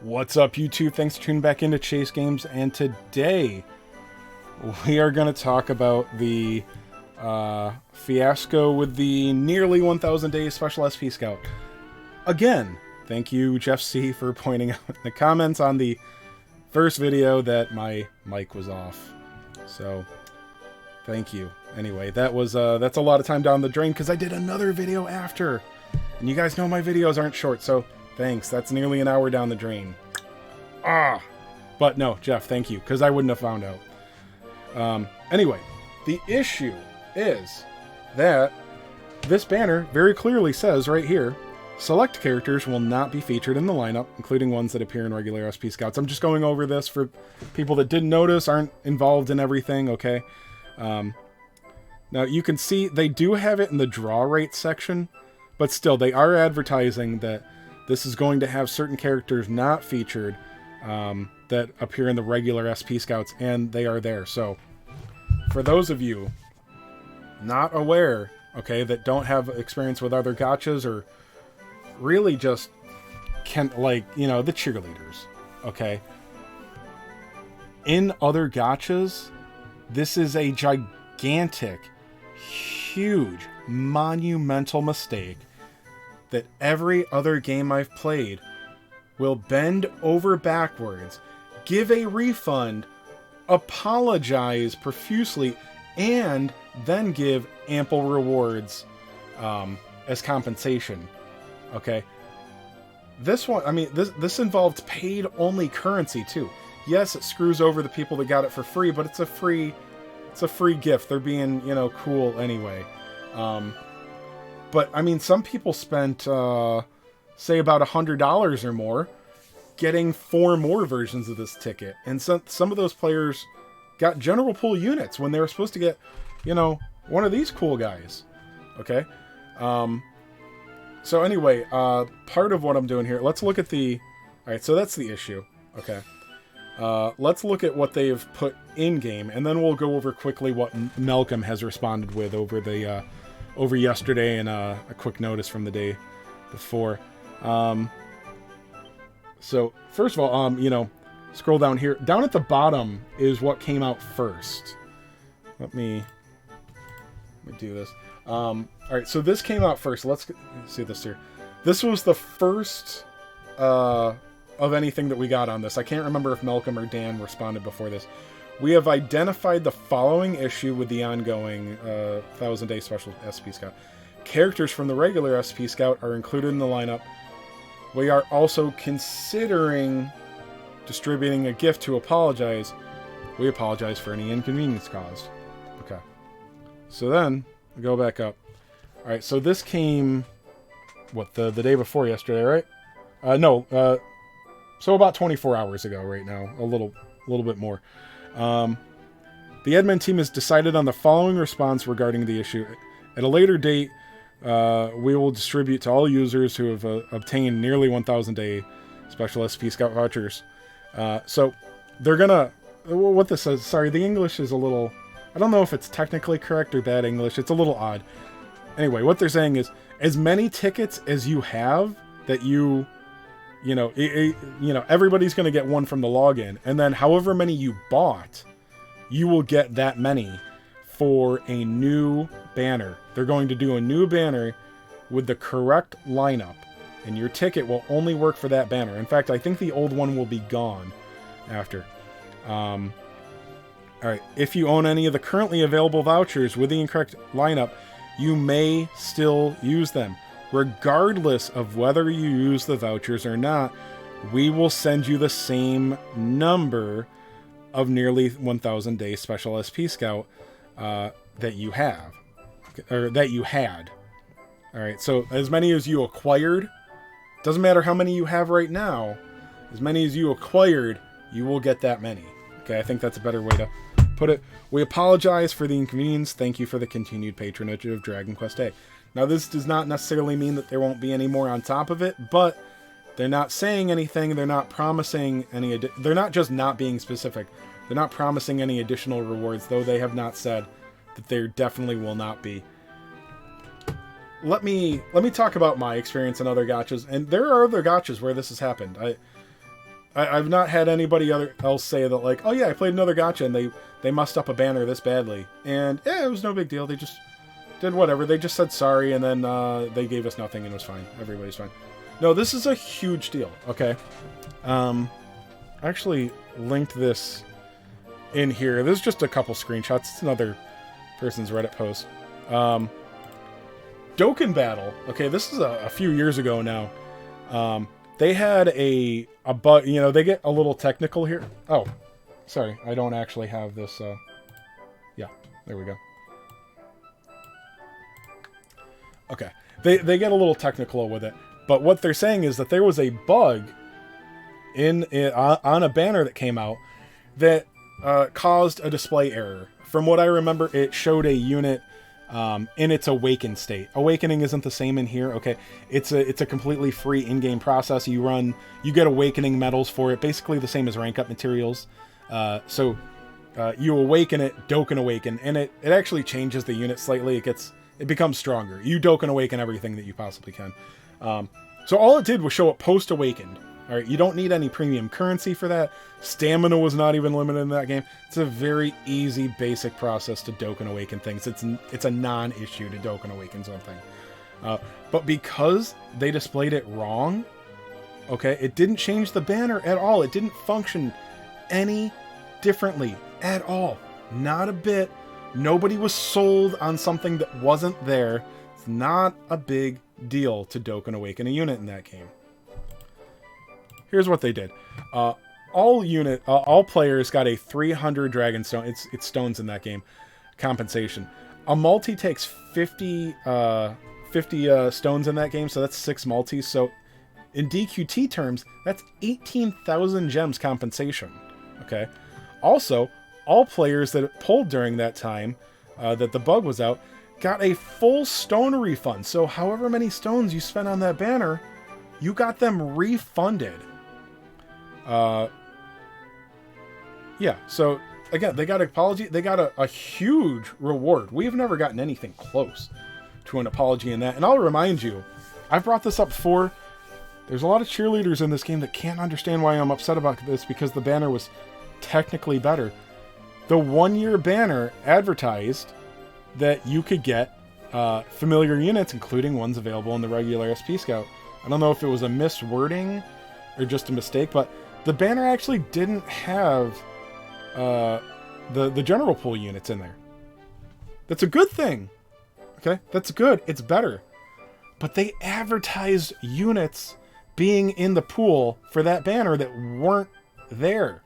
What's up, YouTube? Thanks for tuning back into Chase Games, and today we are going to talk about the fiasco with the nearly 1,000 day special SP Scout. Again, thank you, Jeff C., for pointing out in the comments on the first video that my mic was off. So, thank you. Anyway, that's a lot of time down the drain because I did another video after. And you guys know my videos aren't short, so thanks. That's nearly an hour down the drain. But no, Jeff, thank you, because I wouldn't have found out. Anyway, the issue is that this banner very clearly says right here, select characters will not be featured in the lineup, including ones that appear in regular SP Scouts. I'm just going over this for people that didn't notice, aren't involved in everything, okay? Now, you can see they do have it in the draw rate section, but still, they are advertising that this is going to have certain characters not featured that appear in the regular SP Scouts, and they are there. So, for those of you not aware, okay, that don't have experience with other gachas, or really just can, like, you know, the cheerleaders, okay? In other gachas, this is a gigantic, huge, monumental mistake that every other game I've played will bend over backwards, give a refund, apologize profusely, and then give ample rewards as compensation. Okay? This one, I mean, this involved paid-only currency, too. Yes, it screws over the people that got it for free, but it's a free gift. They're being, you know, cool anyway. But, I mean, some people spent, say, about $100 or more getting 4 more versions of this ticket. And some of those players got general pool units when they were supposed to get, you know, one of these cool guys. Okay? So, anyway, part of what I'm doing here, let's look at the... Alright, so that's the issue. Okay. Let's look at what they've put in-game, and then we'll go over quickly what Malcolm has responded with over the... over yesterday and a quick notice from the day before. So, first of all, you know, scroll down here. Down at the bottom is what came out first. Let me do this. Alright, so this came out first. Let's see this here. This was the first of anything that we got on this. I can't remember if Malcolm or Dan responded before this. We have identified the following issue with the ongoing 1,000 Day Special SP Scout. Characters from the regular SP Scout are included in the lineup. We are also considering distributing a gift to apologize. We apologize for any inconvenience caused. Okay. So then, we go back up. Alright, so this came, what, the day before yesterday, right? So about 24 hours ago right now. A little bit more. The admin team has decided on the following response regarding the issue. At a later date, we will distribute to all users who have obtained nearly 1,000 day special SP Scout vouchers. So they're gonna... What this says... Sorry, the English is a little... I don't know if it's technically correct or bad English. It's a little odd. Anyway, what they're saying is, as many tickets as you have that you know, everybody's going to get one from the login, and then however many you bought, you will get that many for a new banner. They're going to do a new banner with the correct lineup, and your ticket will only work for that banner. In fact, I think the old one will be gone after. Alright, if you own any of the currently available vouchers with the incorrect lineup, you may still use them. Regardless of whether you use the vouchers or not, we will send you the same number of nearly 1,000 day special SP Scout that you have, or that you had. Alright, so as many as you acquired, doesn't matter how many you have right now, as many as you acquired, you will get that many. Okay, I think that's a better way to put it. We apologize for the inconvenience. Thank you for the continued patronage of Dragon Quest A. Now, this does not necessarily mean that there won't be any more on top of it, but they're not saying anything. They're not promising any... They're not just not being specific. They're not promising any additional rewards, though they have not said that there definitely will not be. Let me talk about my experience in other gachas, and there are other gachas where this has happened. I've not had anybody else say that, like, oh yeah, I played another gacha and they messed up a banner this badly. And yeah, it was no big deal. They just did whatever. They just said sorry, and then they gave us nothing, and it was fine. Everybody's fine. No, this is a huge deal, okay? I actually linked this in here. This is just a couple screenshots. It's another person's Reddit post. Dokkan Battle. Okay, this is a few years ago now. They had a bug, you know, they get a little technical here. Oh, sorry, I don't actually have this. Yeah, there we go. Okay, they get a little technical with it, but what they're saying is that there was a bug on a banner that came out that caused a display error. From what I remember, it showed a unit in its awakened state. Awakening isn't the same in here. Okay, it's a completely free in-game process. You get awakening medals for it, basically the same as rank up materials. So you awaken it, Dokkan Awaken, and it actually changes the unit slightly. It becomes stronger. You Dokkan Awaken everything that you possibly can. So all it did was show up post-awakened. All right, you don't need any premium currency for that. Stamina was not even limited in that game. It's a very easy, basic process to Dokkan Awaken things. It's a non-issue to Dokkan Awaken something. But because they displayed it wrong, okay, it didn't change the banner at all. It didn't function any differently at all. Not a bit. Nobody was sold on something that wasn't there. It's not a big deal to Dokkan Awaken a unit in that game. Here's what they did. All players got a 300 dragon stone. It's stones in that game. Compensation. A multi takes 50 stones in that game, so that's 6 multis. So in DQT terms, that's 18,000 gems compensation. Okay. Also, all players that pulled during that time that the bug was out got a full stone refund. So however many stones you spent on that banner, you got them refunded. Yeah, so again, they got an apology. They got a huge reward. We've never gotten anything close to an apology in that. And I'll remind you, I've brought this up before. There's a lot of cheerleaders in this game that can't understand why I'm upset about this, because the banner was technically better. The 1-year banner advertised that you could get familiar units, including ones available in the regular SP Scout. I don't know if it was a miswording or just a mistake, but the banner actually didn't have the general pool units in there. That's a good thing. Okay, that's good. It's better. But they advertised units being in the pool for that banner that weren't there.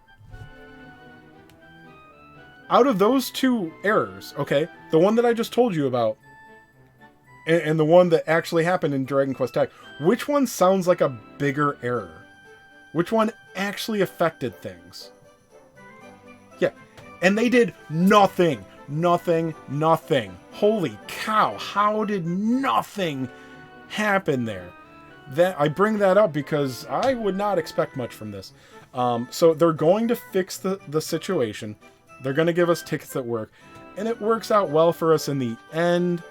Out of those two errors, okay, the one that I just told you about and the one that actually happened in Dragon Quest Tact, which one sounds like a bigger error? Which one actually affected things? Yeah, and they did nothing. Nothing. Holy cow, how did nothing happen there? That I bring that up because I would not expect much from this. So they're going to fix the situation. They're going to give us tickets that work, and it works out well for us in the end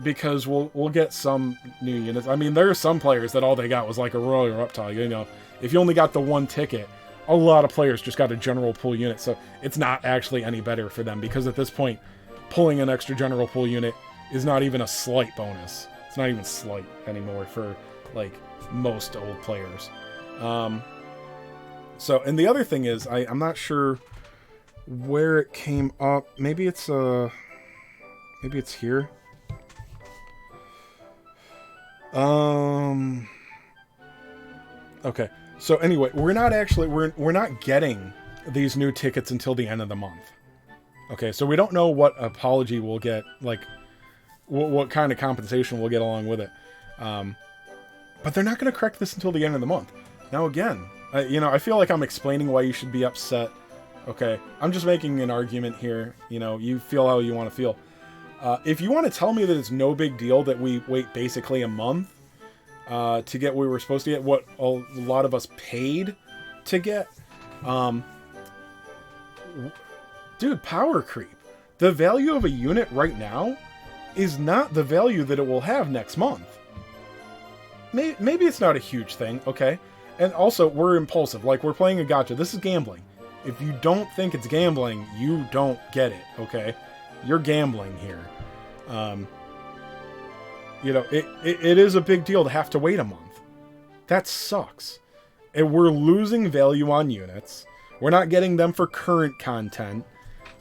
because we'll get some new units. I mean, there are some players that all they got was like a Royal Reptile. You know, if you only got the one ticket, a lot of players just got a general pool unit, so it's not actually any better for them because at this point, pulling an extra general pool unit is not even a slight bonus. It's not even slight anymore for like most old players. So, and the other thing is, I'm not sure where it came up. Maybe it's here. Okay. So anyway, we're not getting these new tickets until the end of the month. Okay, so we don't know what apology we'll get, like what kind of compensation we'll get along with it. But they're not going to correct this until the end of the month. Now again, I feel like I'm explaining why you should be upset. Okay, I'm just making an argument here. You feel how you want to feel. If you want to tell me that it's no big deal that we wait basically a month to get what we were supposed to get, what a lot of us paid to get, dude, power creep. The value of a unit right now is not the value that it will have next month. Maybe it's not a huge thing, okay? And also, we're impulsive. Like, we're playing a gacha. This is gambling. If you don't think it's gambling, you don't get it, okay? You're gambling here. You know, it is a big deal to have to wait a month. That sucks. And we're losing value on units. We're not getting them for current content.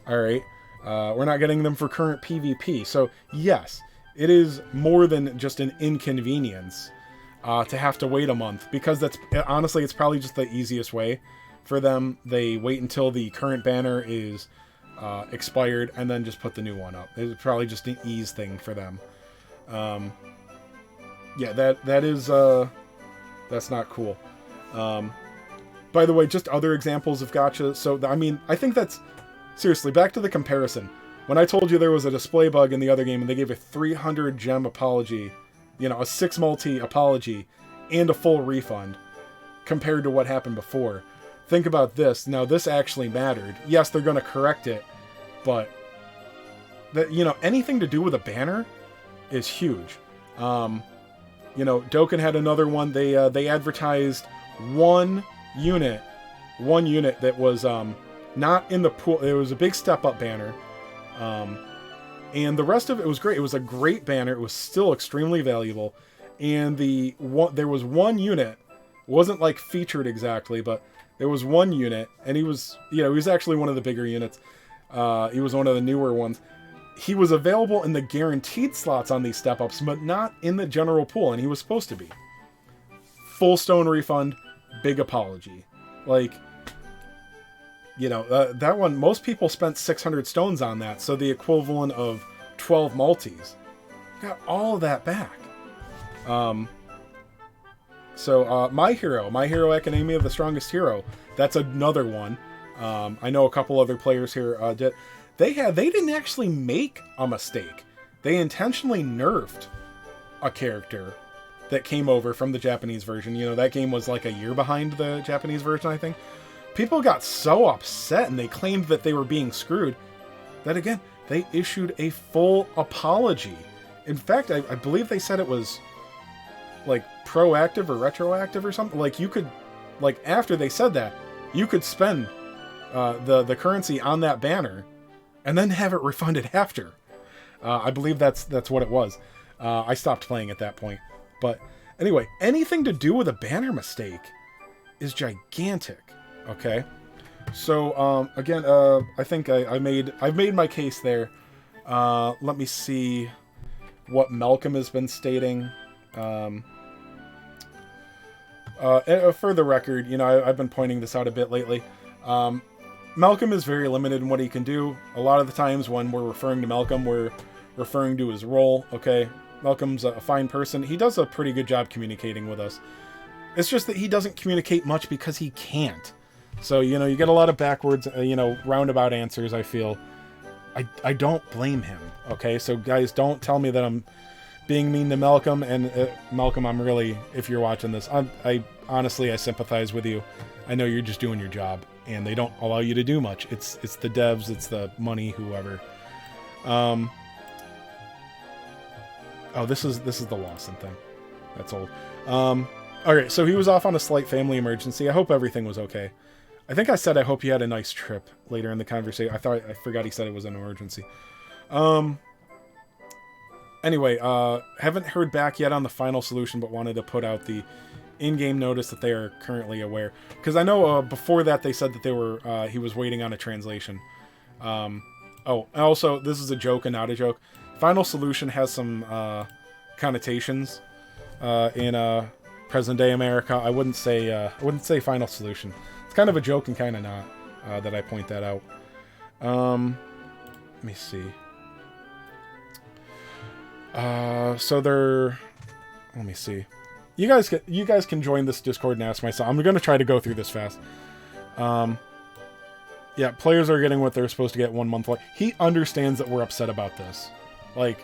Alright? We're not getting them for current PvP. So, yes, it is more than just an inconvenience to have to wait a month. Because that's, honestly, it's probably just the easiest way for them. They wait until the current banner is expired and then just put the new one up. It's probably just an ease thing for them. Yeah, that is, that's not cool. By the way, just other examples of gacha. So, I mean, I think that's, seriously, back to the comparison. When I told you there was a display bug in the other game and they gave a 300 gem apology, you know, a 6 multi apology, and a full refund, compared to what happened before. Think about this. Now, this actually mattered. Yes, they're going to correct it, but, you know, anything to do with a banner is huge. You know, Dokkan had another one. They advertised one unit that was not in the pool. It was a big step up banner, and the rest of it was great. It was a great banner. It was still extremely valuable, and there was one unit. It wasn't like featured exactly, but there was one unit, and he was, you know, he was actually one of the bigger units. He was one of the newer ones. He was available in the guaranteed slots on these step-ups, but not in the general pool, and he was supposed to be. Full stone refund, big apology. Like, you know, that one, most people spent 600 stones on that, so the equivalent of 12 multis. Got all of that back. So, My Hero Academia, the Strongest Hero, that's another one. I know a couple other players here did. They didn't actually make a mistake. They intentionally nerfed a character that came over from the Japanese version. You know, that game was like a year behind the Japanese version, I think. People got so upset and they claimed that they were being screwed that, again, they issued a full apology. In fact, I believe they said it was like proactive or retroactive or something. Like, you could, like, after they said that, you could spend the currency on that banner and then have it refunded after. I believe that's what it was. I stopped playing at that point. But anyway, anything to do with a banner mistake is gigantic. Okay, so again, I think I've made my case there. Let me see what Malcolm has been stating. For the record, you know, I've been pointing this out a bit lately. Malcolm is very limited in what he can do. A lot of the times when we're referring to Malcolm, we're referring to his role, okay? Malcolm's a fine person. He does a pretty good job communicating with us. It's just that he doesn't communicate much because he can't. So, you know, you get a lot of backwards, you know, roundabout answers, I feel. I don't blame him, okay? So, guys, don't tell me that I'm being mean to Malcolm. And, Malcolm, I'm really, if you're watching this, I honestly, I sympathize with you. I know you're just doing your job, and they don't allow you to do much. It's the devs, it's the money, whoever. Oh, this is the Lawson thing. That's old. Alright, so he was off on a slight family emergency. I hope everything was okay. I think I said I hope you had a nice trip later in the conversation. I forgot he said it was an emergency. Anyway, haven't heard back yet on the final solution, but wanted to put out the in-game notice that they are currently aware. Because I know before that they said that they were he was waiting on a translation. Oh, and also, this is a joke and not a joke. Final solution has some connotations in present-day America. I wouldn't say final solution. It's kind of a joke and kind of not that I point that out. Let me see. So they're... Let me see. You guys can join this Discord and ask myself. I'm going to try to go through this fast. Yeah, players are getting what they're supposed to get 1 month late. He understands that we're upset about this. Like,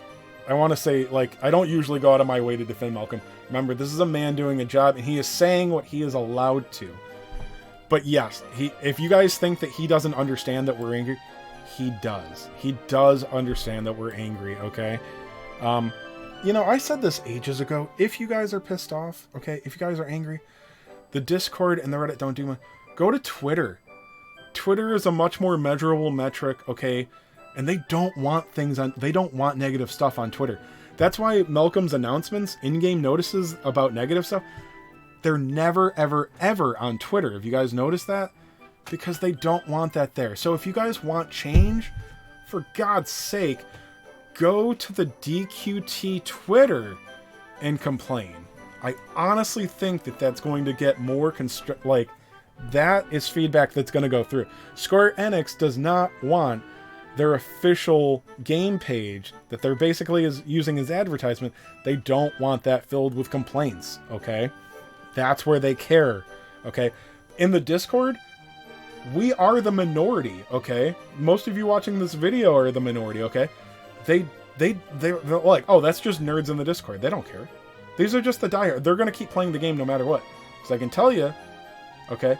I want to say, like, I don't usually go out of my way to defend Malcolm. Remember, this is a man doing a job, and he is saying what he is allowed to. But yes, if you guys think that he doesn't understand that we're angry, he does. He does understand that we're angry, okay? You know, I said this ages ago. If you guys are pissed off, okay, if you guys are angry, the Discord and the Reddit don't do much. Go to Twitter. Twitter is a much more measurable metric, okay? And they don't want they don't want negative stuff on Twitter. That's why Malcolm's announcements, in-game notices about negative stuff, they're never, ever, ever on Twitter. Have you guys noticed that? Because they don't want that there. So if you guys want change, for God's sake, go to the DQT Twitter and complain. I honestly think that that's going to get more that is feedback that's going to go through. Square Enix does not want their official game page that they're basically using as advertisement. They don't want that filled with complaints, okay? That's where they care, okay? In the Discord, we are the minority, okay? Most of you watching this video are the minority, okay? They're like, oh, that's just nerds in the Discord. They don't care. These are just the diehard. They're going to keep playing the game no matter what. Because I can tell you, okay,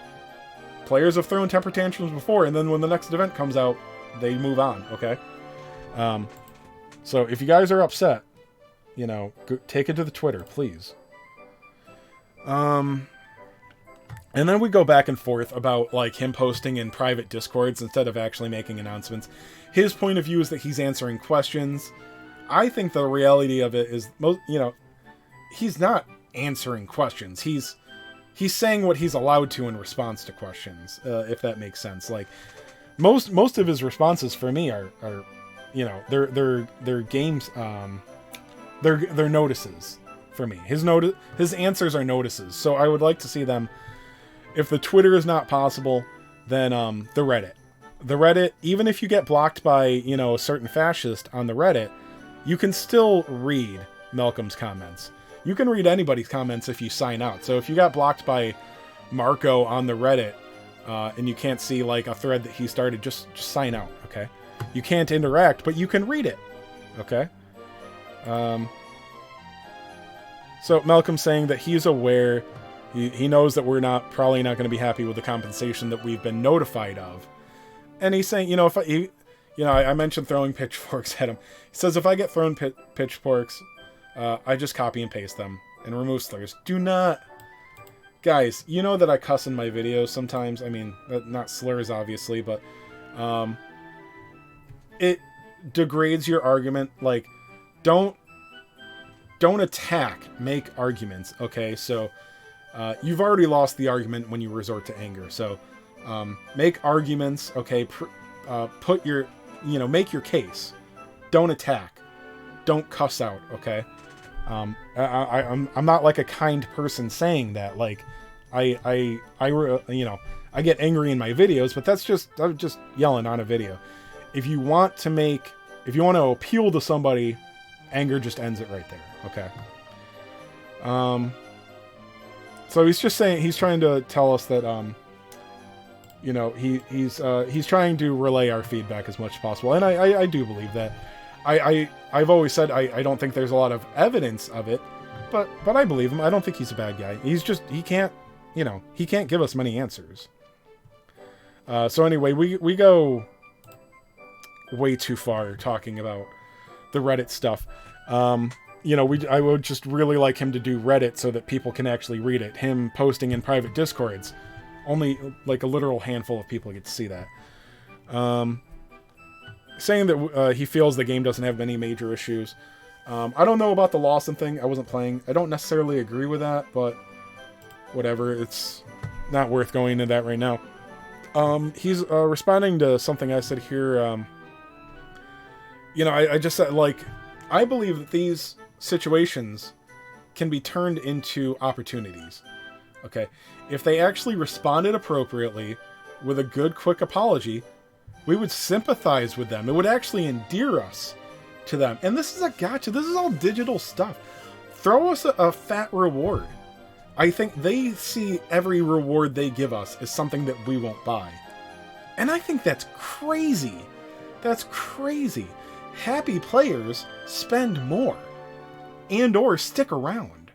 players have thrown temper tantrums before, and then when the next event comes out, they move on, okay? So if you guys are upset, you know, take it to the Twitter, please. And then we go back and forth about, like, him posting in private Discords instead of actually making announcements. His point of view is that he's answering questions. I think the reality of it is, he's not answering questions. He's saying what he's allowed to in response to questions, if that makes sense. Like, most of his responses for me are they're games, they're notices for me. His answers are notices. So I would like to see them. If the Twitter is not possible, then the Reddit. The Reddit, even if you get blocked by, a certain fascist on the Reddit, you can still read Malcolm's comments. You can read anybody's comments if you sign out. So if you got blocked by Marco on the Reddit, and you can't see, like, a thread that he started, just sign out, okay? You can't interact, but you can read it, okay? So Malcolm's saying that he's aware. He knows that we're probably not going to be happy with the compensation that we've been notified of. And he's saying, I mentioned throwing pitchforks at him. He says, if I get thrown pitchforks, I just copy and paste them and remove slurs. Do not... Guys, you know that I cuss in my videos sometimes. I mean, not slurs, obviously, but it degrades your argument. Like, don't attack, make arguments, okay? So... you've already lost the argument when you resort to anger. So, make arguments, okay? Make your case. Don't attack. Don't cuss out, okay? I'm not like a kind person saying that. Like, I get angry in my videos, but I'm just yelling on a video. If you want to appeal to somebody, anger just ends it right there, okay? So he's just saying, he's trying to tell us that, he's trying to relay our feedback as much as possible. And I do believe that. I've always said I don't think there's a lot of evidence of it, but I believe him. I don't think he's a bad guy. He can't give us many answers. So anyway, we go way too far talking about the Reddit stuff. I would just really like him to do Reddit so that people can actually read it. Him posting in private Discords. Only, like, a literal handful of people get to see that. Saying that he feels the game doesn't have many major issues. I don't know about the Lawson thing. I wasn't playing. I don't necessarily agree with that, but whatever. It's not worth going into that right now. He's responding to something I said here. I just said, like, I believe that these situations can be turned into opportunities. Okay? If they actually responded appropriately with a good, quick apology, we would sympathize with them. It would actually endear us to them. And this is a gotcha. This is all digital stuff. Throw us a fat reward. I think they see every reward they give us as something that we won't buy. And I think that's crazy. That's crazy. Happy players spend more and or stick around.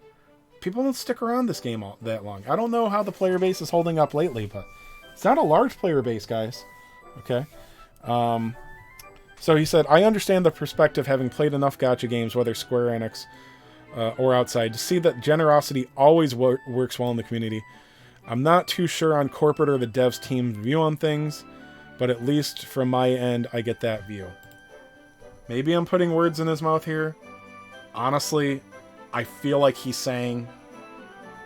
People don't stick around this game that long. I don't know how the player base is holding up lately, but it's not a large player base, guys. Okay. So he said, I understand the perspective having played enough gacha games, whether Square Enix or outside, to see that generosity always works well in the community. I'm not too sure on corporate or the devs team's view on things, but at least from my end, I get that view. Maybe I'm putting words in his mouth here. Honestly, I feel like he's saying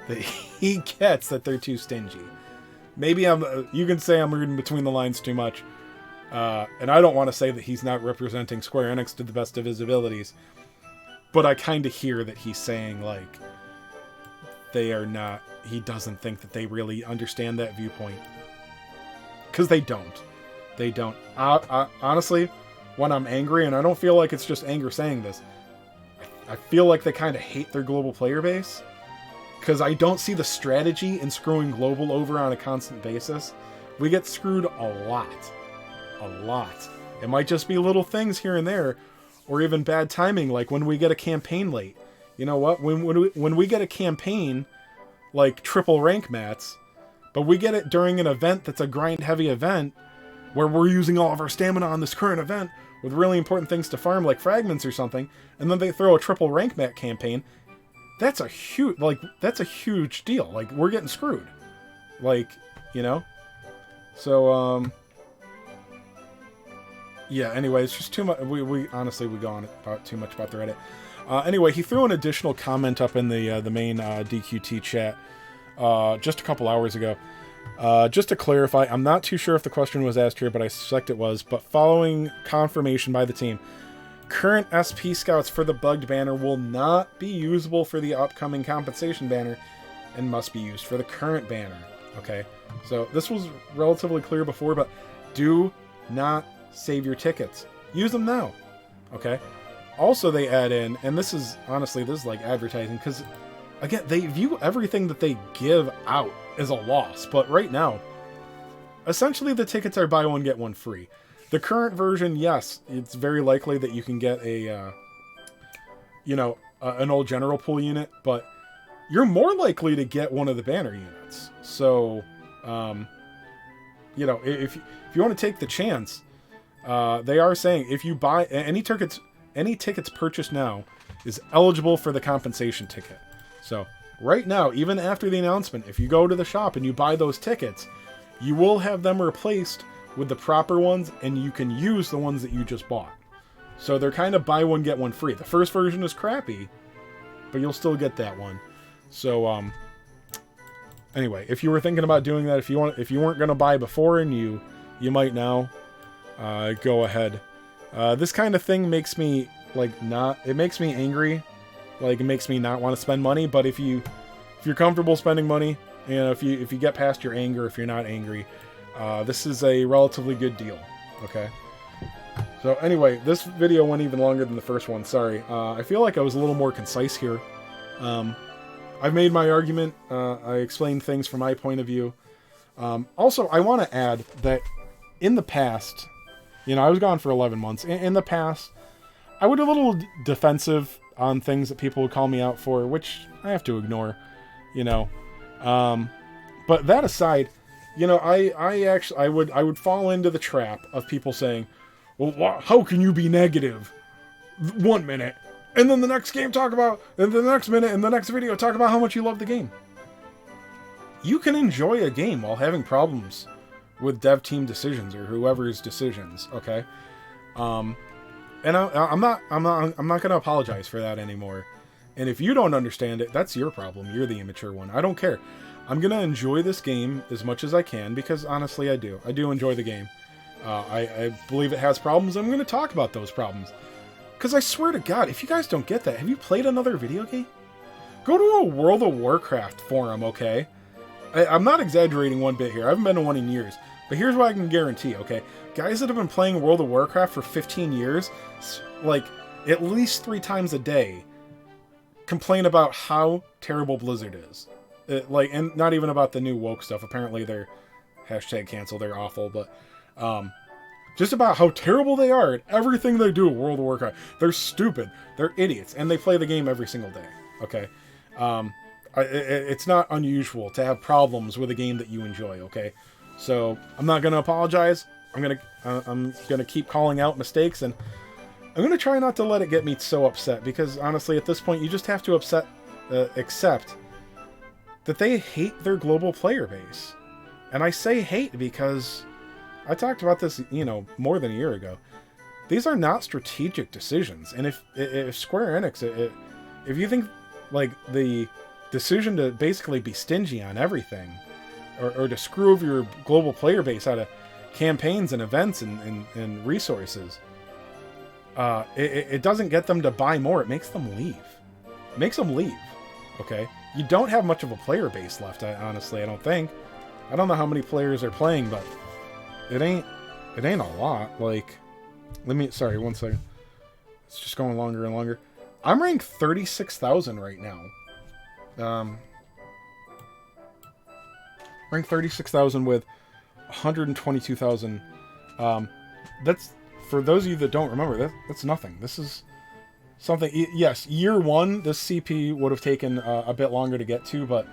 that he gets that they're too stingy. Maybe you can say I'm reading between the lines too much. And I don't want to say that he's not representing Square Enix to the best of his abilities. But I kind of hear that he's saying, like, they are not... He doesn't think that they really understand that viewpoint. Because they don't. They don't. Honestly, when I'm angry, and I don't feel like it's just anger saying this, I feel like they kind of hate their global player base. Because I don't see the strategy in screwing global over on a constant basis. We get screwed a lot. A lot. It might just be little things here and there, or even bad timing, like when we get a campaign late. You know what? When we get a campaign, like triple rank mats, but we get it during an event that's a grind-heavy event, where we're using all of our stamina on this current event with really important things to farm, like fragments or something, and then they throw a triple rank mat campaign. That's a huge deal. Like, we're getting screwed. Like, you know? So, yeah, anyway, it's just too much. We honestly, we go on about too much about the Reddit. Anyway, he threw an additional comment up in the main DQT chat just a couple hours ago. Just to clarify, I'm not too sure if the question was asked here, but I suspect it was. But following confirmation by the team, current SP scouts for the bugged banner will not be usable for the upcoming compensation banner and must be used for the current banner. Okay, so this was relatively clear before, but do not save your tickets. Use them now. Okay. Also, they add in, and this is like advertising, because again, they view everything that they give out as a loss. But right now, essentially the tickets are buy one get one free. The current version, yes, it's very likely that you can get a an old general pool unit, but you're more likely to get one of the banner units. So if you want to take the chance, they are saying if you buy any tickets purchased now is eligible for the compensation ticket. So right now, even after the announcement, if you go to the shop and you buy those tickets, you will have them replaced with the proper ones, and you can use the ones that you just bought. So they're kind of buy one get one free. The first version is crappy, but you'll still get that one. So anyway, if you were thinking about doing that, if you weren't going to buy before and you might now, go ahead. This kind of thing makes me it makes me angry. Like, it makes me not want to spend money. But if you're comfortable spending money, if you get past your anger, if you're not angry, this is a relatively good deal. Okay. So anyway, this video went even longer than the first one. Sorry. I feel like I was a little more concise here. I've made my argument. I explained things from my point of view. Also, I want to add that in the past, I was gone for 11 months. In the past, I would be a little defensive on things that people would call me out for, which I have to ignore, But that aside, I would fall into the trap of people saying, well, how can you be negative 1 minute, and then the next game talk about, and the next minute, and the next video talk about how much you love the game? You can enjoy a game while having problems with dev team decisions or whoever's decisions, okay? And I'm not going to apologize for that anymore. And if you don't understand it, that's your problem. You're the immature one. I don't care. I'm going to enjoy this game as much as I can, because honestly, I do. I do enjoy the game. I believe it has problems. I'm going to talk about those problems. Because I swear to God, if you guys don't get that, have you played another video game? Go to a World of Warcraft forum, okay? I'm not exaggerating one bit here. I haven't been to one in years. But here's what I can guarantee, okay? Guys that have been playing World of Warcraft for 15 years, like, at least 3 times a day, complain about how terrible Blizzard is. And not even about the new woke stuff. Apparently they're #cancel, they're awful, but just about how terrible they are at everything they do at World of Warcraft. They're stupid, they're idiots, and they play the game every single day, okay? It's not unusual to have problems with a game that you enjoy, okay? So I'm not gonna apologize. I'm gonna keep calling out mistakes, and I'm gonna try not to let it get me so upset, because honestly, at this point, you just have to accept that they hate their global player base. And I say hate because I talked about this, more than a year ago. These are not strategic decisions. And if Square Enix, if you think like the decision to basically be stingy on everything, or to screw over your global player base out of campaigns and events and resources, it doesn't get them to buy more. It makes them leave. It makes them leave. Okay? You don't have much of a player base left, honestly, I don't think. I don't know how many players are playing, but it ain't a lot. Like, sorry, 1 second. It's just going longer and longer. I'm ranked 36,000 right now. Ranked 36,000 with 122,000. That's, for those of you that don't remember, that's nothing. This is something. Yes, year one, this CP would have taken a bit longer to get to, but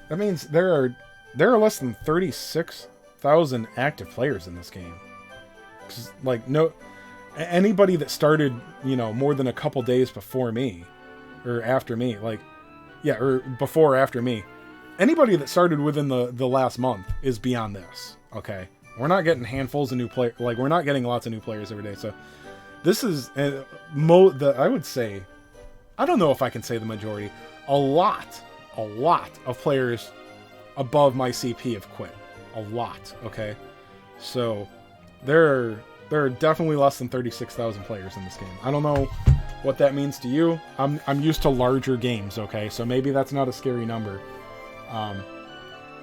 that means there are less than 36,000 active players in this game. 'Cause, like, anybody that started, more than a couple days before me, or after me, or before or after me, anybody that started within the last month is beyond this. Okay, we're not getting handfuls of new players. Like, we're not getting lots of new players every day. So this is I would say, I don't know if I can say the majority. A lot of players above my CP have quit. A lot. Okay, so there are definitely less than 36,000 players in this game. I don't know what that means to you. I'm used to larger games. Okay, so maybe that's not a scary number.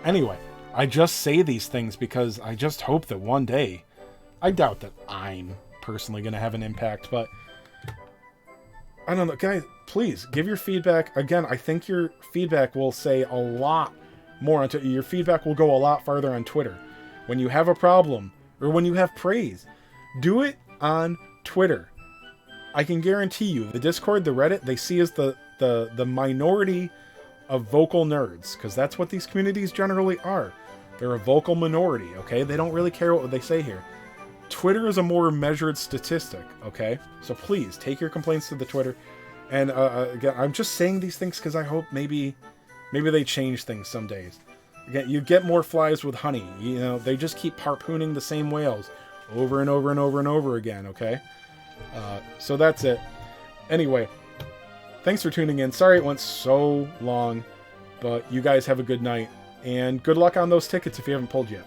Anyway, I just say these things because I just hope that one day, I doubt that I'm personally going to have an impact, but I don't know. Guys, please give your feedback. Again, I think your feedback will say a lot more on Twitter. Your feedback will go a lot farther on Twitter. When you have a problem or when you have praise, do it on Twitter. I can guarantee you the Discord, the Reddit, they see as the minority of vocal nerds, because that's what these communities generally are. They're a vocal minority, okay? They don't really care what they say here. Twitter is a more measured statistic, okay? So please, take your complaints to the Twitter. And again, I'm just saying these things because I hope maybe they change things some days. Again, you get more flies with honey. They just keep harpooning the same whales over and over and over and over again, okay? So that's it. Anyway, thanks for tuning in. Sorry it went so long, but you guys have a good night. And good luck on those tickets if you haven't pulled yet.